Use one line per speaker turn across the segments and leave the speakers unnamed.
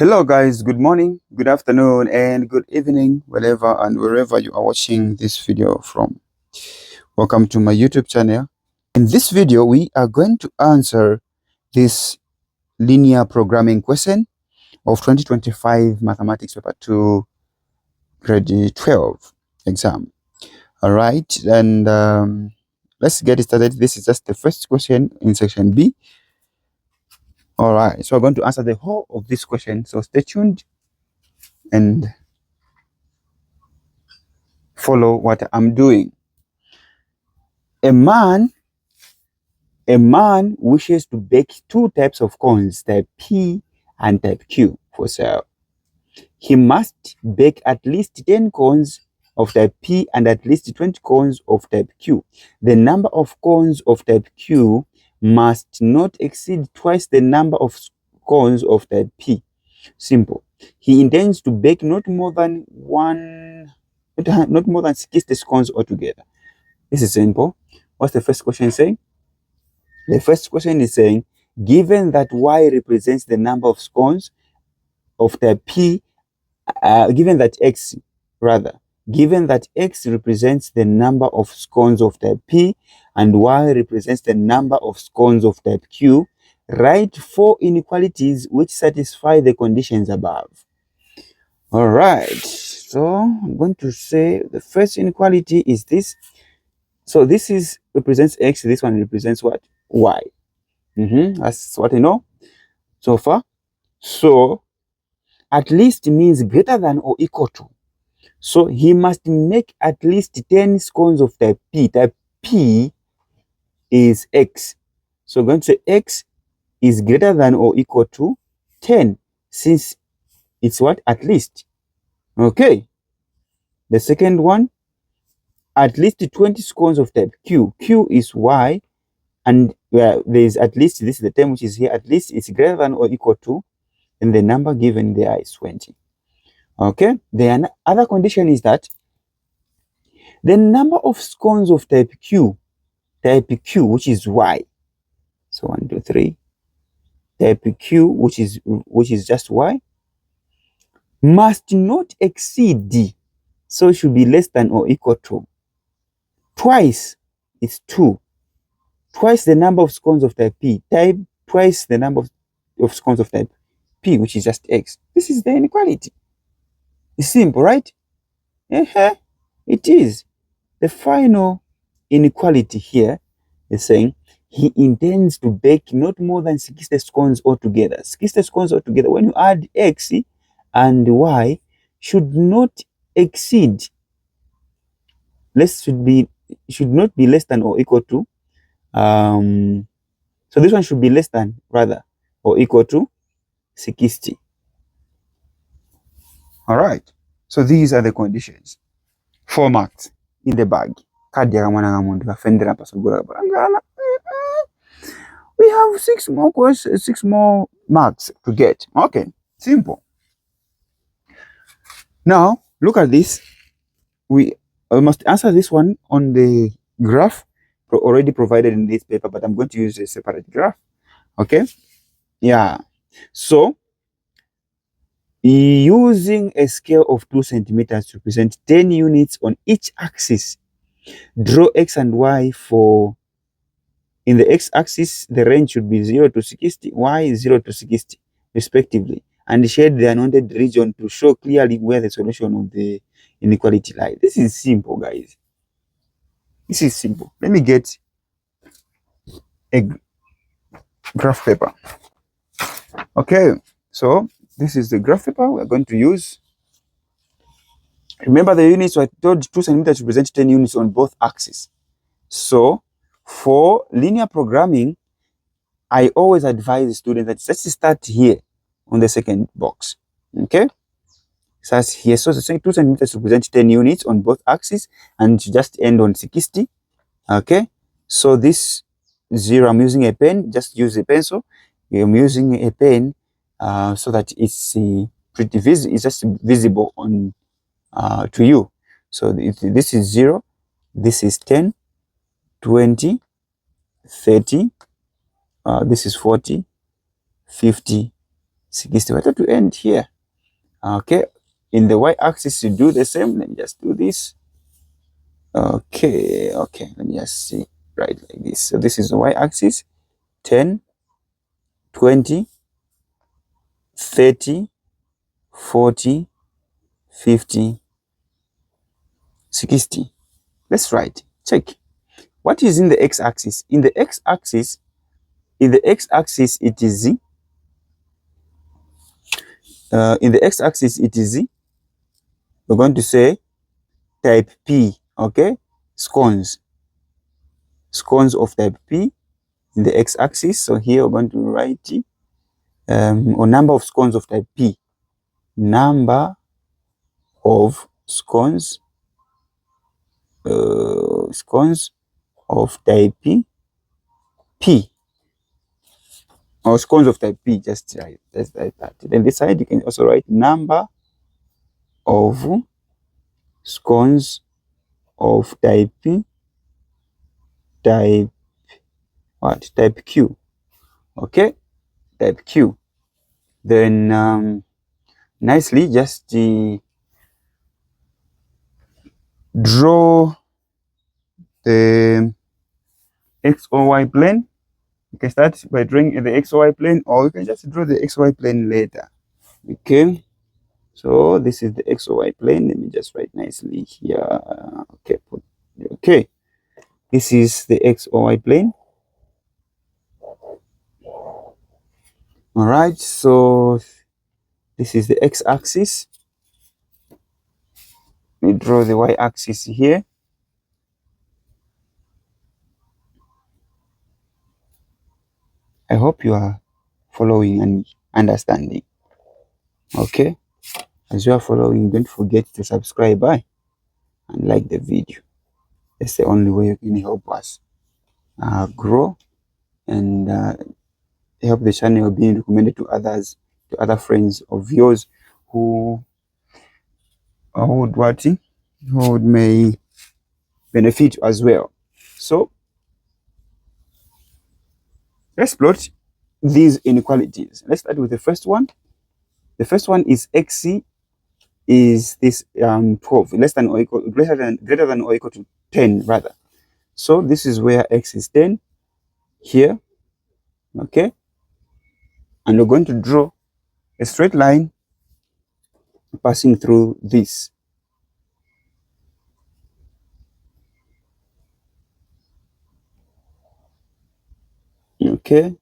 Hello guys, good morning, good afternoon, and good evening, wherever and wherever you are watching this video from. Welcome to my YouTube channel. In this video, we are going to answer this linear programming question of 2025 Mathematics Paper 2 Grade 12 exam. All right, and let's get started. This is just the first question in section B. All right, so I'm going to answer the whole of this question, so stay tuned and follow what I'm doing. A man wishes to bake two types of cones, type P and type Q, for sale. He must bake at least 10 cones of type P and at least 20 cones of type Q. The number of cones of type Q must not exceed twice the number of cones of type P. Simple. He intends to bake not more than 60 scones altogether. This is simple. What's the first question saying? The first question is saying, given that y represents the number of scones of type P, given that x represents the number of scones of type P and y represents the number of scones of type Q, write 4 inequalities which satisfy the conditions above. All right, so I'm going to say the first inequality is this. So this represents x, this one represents what? Y. That's what I know so far. So at least means greater than or equal to. So he must make at least 10 scones of type P. Type P is x. So I'm going to say x is greater than or equal to 10, since it's what? At least. Okay. The second one, at least 20 scones of type Q. Q is y, and there is at least, this is the term which is here, at least it's greater than or equal to, and the number given there is 20. Okay, the other condition is that the number of scones of type Q, which is y, so 1, 2, 3, type Q, which is just y, must not exceed D, so it should be less than or equal to twice is 2, twice the number of scones of type P, twice the number of scones of type P, which is just x. This is the inequality. It's simple, right? It is. The final inequality here is saying he intends to bake not more than 60 scones altogether. 60 scones altogether, when you add x and y, should not exceed, should not be less than or equal to, so this one should be less than, rather, or equal to 60. All right. So these are the conditions. 4 marks in the bag. We have 6 more questions, 6 more marks to get. Okay, simple. Now, look at this. We must answer this one on the graph already provided in this paper, but I'm going to use a separate graph. Okay? Yeah. So, using a scale of 2 centimeters to represent 10 units on each axis, draw x and y for, in the x-axis, the range should be 0 to 60, y 0 to 60, respectively, and shade the unwanted region to show clearly where the solution of the inequality lies. This is simple, guys. This is simple. Let me get a graph paper. Okay, so this is the graph paper we're going to use. Remember the units, I told 2 centimeters represent 10 units on both axes. So for linear programming, I always advise the students that let's start here on the second box. Okay, so here, so the 2 centimeters represent 10 units on both axes and just end on 60. Okay, so this 0, I'm using a pen, just use a pencil. I'm using a pen so that it's pretty visible, it's just visible on to you. So this is 0, this is 10, 20, 30, this is 40, 50, 60. What to end here? Okay. In the y-axis, you do the same. Let me just do this. Okay. Let me just see. Right, like this. So this is the y-axis. 10, 20, 30, 40, 50, 60. Let's write. Check. What is in the x-axis? In the x-axis, it is z. In the x-axis, it is z. We're going to say type P, okay? Scones of type P in the x-axis. So here we're going to write or number of scones of type P. Number of scones of type P, or scones of type P. Just write that. Then this side you can also write number of scones of type Q. Okay, type Q. Then nicely just draw the x or y plane. You can start by drawing the x or y plane, or you can just draw the x or y plane later. Okay, so this is the x or y plane. Let me just write nicely here. Okay, this is the x or y plane. All right, so this is the x-axis. We draw the y-axis here. I hope you are following and understanding. Okay, as you are following, don't forget to subscribe and like the video. That's the only way you can help us grow and help the channel being recommended to others, to other friends of yours who may benefit as well. So let's plot these inequalities. Let's start with the first one. The first one is x is this 12, greater than or equal to 10 rather. So this is where x is 10 here. Okay, and we're going to draw a straight line passing through this. Okay,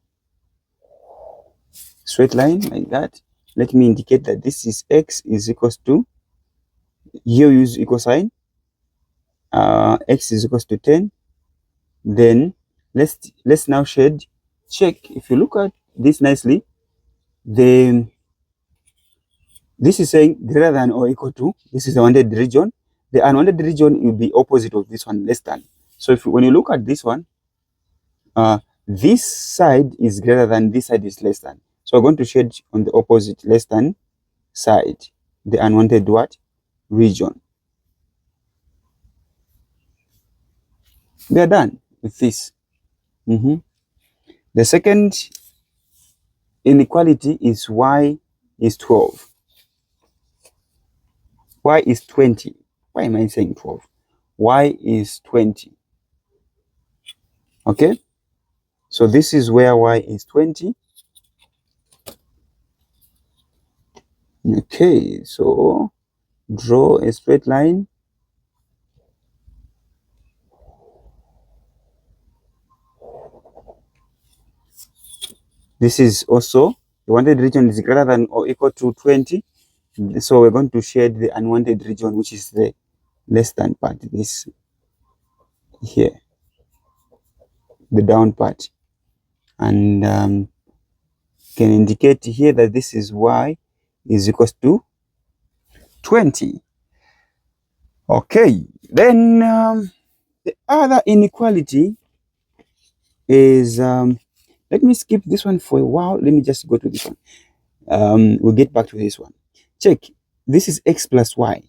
straight line like that. Let me indicate that this is x is equals to, here use equal sign, x is equals to 10. Then let's now check. If you look at this nicely, then this is saying greater than or equal to, this is the wanted region. The unwanted region will be opposite of this one, less than. So when you look at this one, this side is greater than, this side is less than. So we're going to shade on the opposite, less than side, the unwanted region. We are done with this. The second inequality is y is 12. Y is 20. Why am I saying 12? Y is 20. Okay, so this is where y is 20. Okay, so draw a straight line. This is also, the wanted region is greater than or equal to 20. So we're going to shade the unwanted region, which is the less than part, this here, the down part. And can indicate here that this is y is equals to 20. Okay, then the other inequality is, let me skip this one for a while. Let me just go to this one. We'll get back to this one. Check, this is x plus y.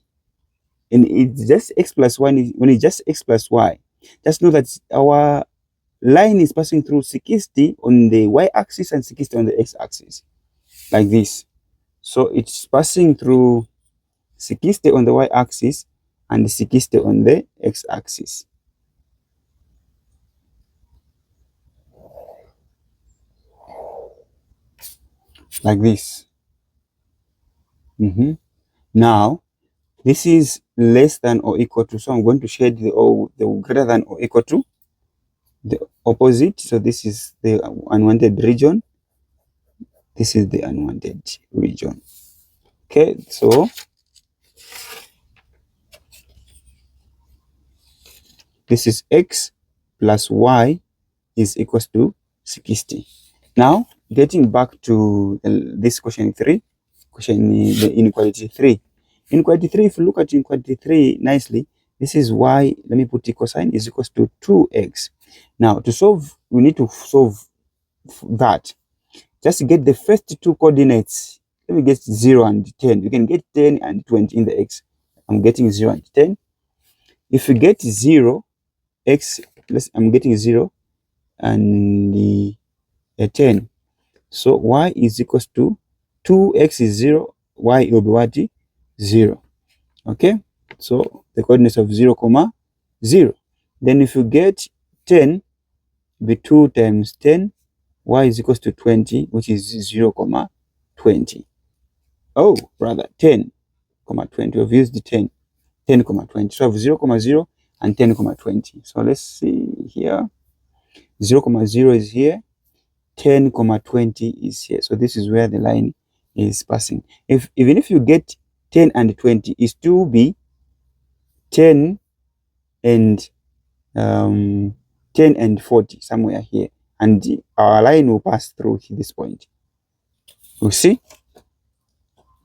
And it's just x plus 1. When it's just x plus y, just know that our line is passing through 60 on the y-axis and 60 on the x-axis. like this. So it's passing through 60 on the y-axis and 60 on the x-axis. Like this. Now, this is less than or equal to, so I'm going to shade the greater than or equal to, the opposite. So this is the unwanted region. This is the unwanted region. Okay, so this is x plus y is equals to 60. Now, getting back to this question 3, the inequality 3. Inequality 3, if you look at inequality 3 nicely, this is y, let me put equal sign, is equals to 2x. Now, to solve, we need to solve that. Just get the first two coordinates. Let me get 0 and 10. You can get 10 and 20 in the x. I'm getting 0 and 10. If you get 0, x, I'm getting 0 and 10. So y is equals to 2x is 0, y will be what? 0. Okay, so the coordinates of 0, 0. Then if you get 10, be 2 times 10, y is equals to 20, which is 0, 20. Oh, rather 10, 20. We've used the 10, 10, 20. So I have 0, 0 and 10, 20. So let's see here. 0, 0 is here. 10, 20 is here. So this is where the line is passing. Even if you get 10 and 20, is to be 10 and 10 and 40 somewhere here, and our line will pass through this point. You see?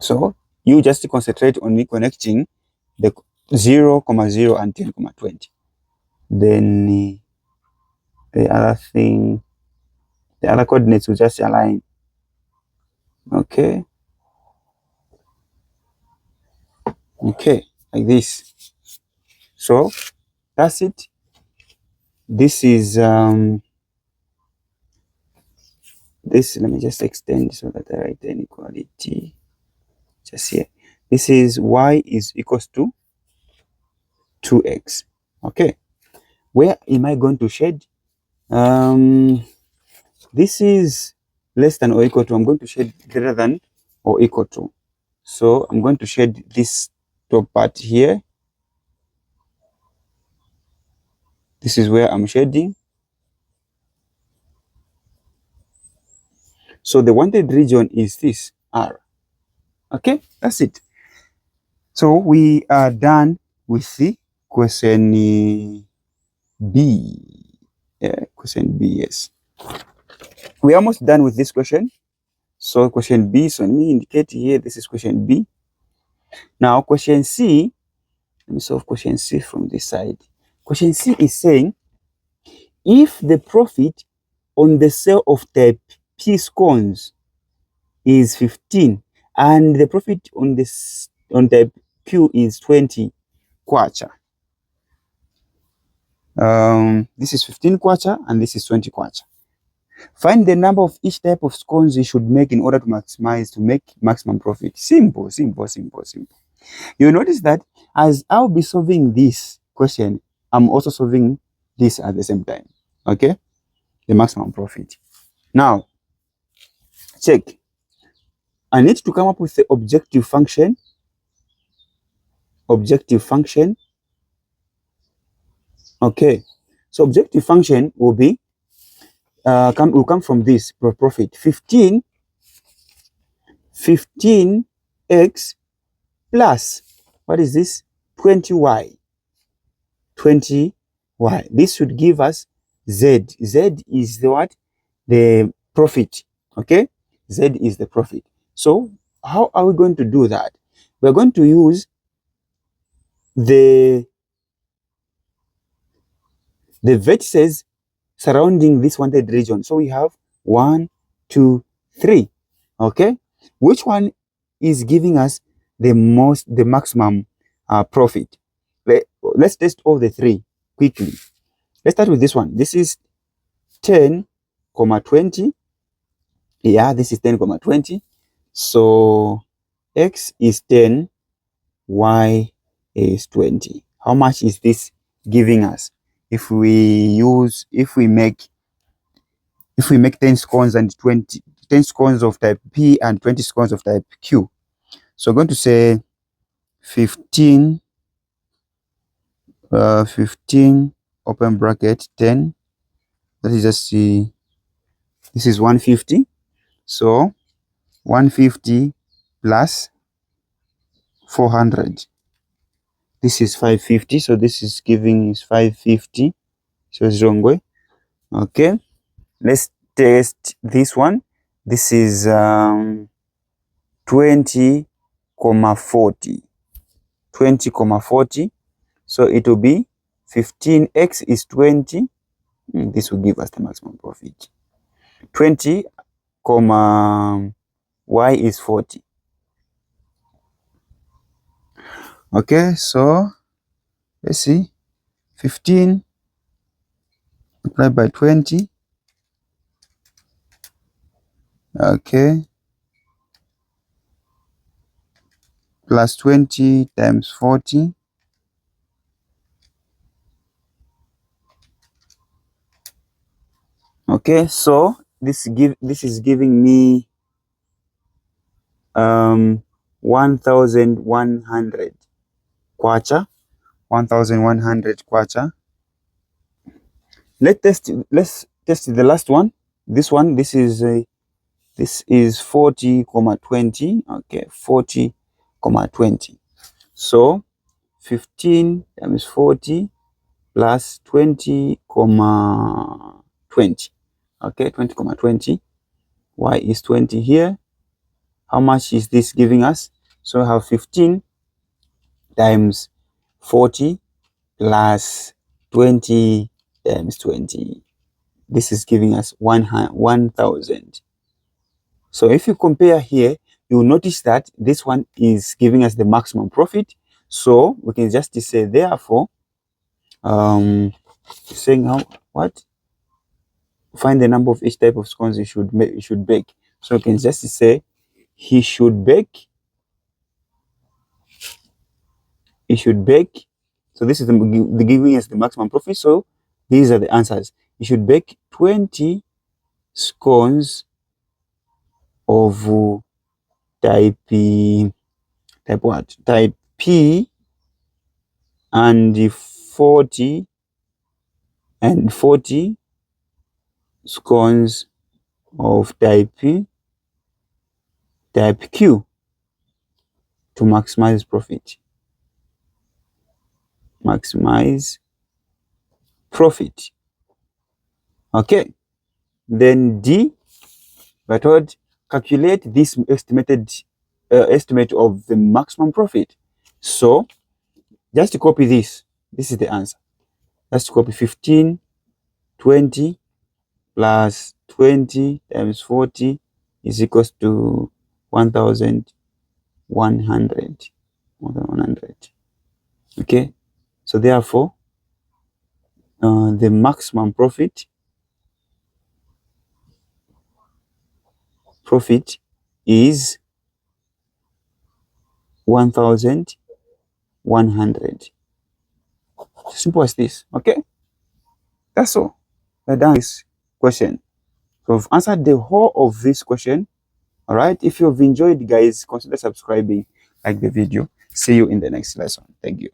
So you just concentrate on connecting the 0, 0 and 10, 20. Then the other thing, the other coordinates will just align. Okay. Okay, like this. So that's it. This is this, let me just extend so that I write the inequality just here. This is y is equals to 2x. Okay, where am I going to shade? This is less than or equal to, I'm going to shade greater than or equal to. So I'm going to shade this top part here. This is where I'm shading. So the wanted region is this R. Okay, that's it. So we are done with the question B. Yeah, question B, yes. We're almost done with this question. So question B, so let me indicate here, this is question B. Now question C, let me solve question C from this side. Question C is saying, if the profit on the sale of type P scones is 15 and the profit on type Q is 20 kwacha. This is 15 kwacha and this is 20 kwacha. Find the number of each type of scones you should make in order to make maximum profit. Simple, simple, simple, simple. You'll notice that as I'll be solving this question, I'm also solving this at the same time. Okay? The maximum profit. Now, check. I need to come up with the objective function. Objective function. Okay. So objective function will be will come from this profit 15x plus, what is this? 20y. 20y. This should give us z. Z is the what? The profit. Okay? Z is the profit. So how are we going to do that? We're going to use the vertices surrounding this wanted region. So we have 1, 2, 3. Okay, which one is giving us the maximum profit? Let's test all the three quickly. Let's start with this one. This is 10, 20. Yeah, this is 10, 20. So x is 10, y is 20. How much is this giving us? If we make 10 scones and 10 scones of type P and 20 scones of type Q. So I'm going to say 15 open bracket 10. That is just see, this is 150. So 150 plus 400. This is 550. So this is giving is 550. So it's wrong way. Okay. Let's test this one. This is 20, 40. 20, 40. So it will be 15x is 20. This will give us the maximum profit. 20, y is 40. Okay, so let's see. 15 multiplied by 20. Okay. Plus 20 times 40. Okay, so this is giving me 1100 kwacha. 1100 kwacha. Let's test the last one. This is 40, 20. Okay, 40, 20. So 15 times 40 plus 20, 20. Okay, 20, 20. Y is 20 here. How much is this giving us? So we have 15 times 40 plus 20 times 20. This is giving us 1,000. So if you compare here, you will notice that this one is giving us the maximum profit. So we can just say, therefore, saying find the number of each type of scones you should bake. So you can just say he should bake. So this is the giving us the maximum profit. So these are the answers. You should bake 20 scones of type P and 40 scones of type Q to maximize profit. Okay. Then D, we're told calculate this estimate of the maximum profit. So just to copy this is the answer. Just copy 15, 20 plus 20 times 40 is equals to 1,100. Okay, so therefore the maximum profit is 1,100. Simple as this. Okay, that's all. We're done this question. So I've answered the whole of this question. All right, if you've enjoyed, guys, consider subscribing, like the video. See you in the next lesson. Thank you.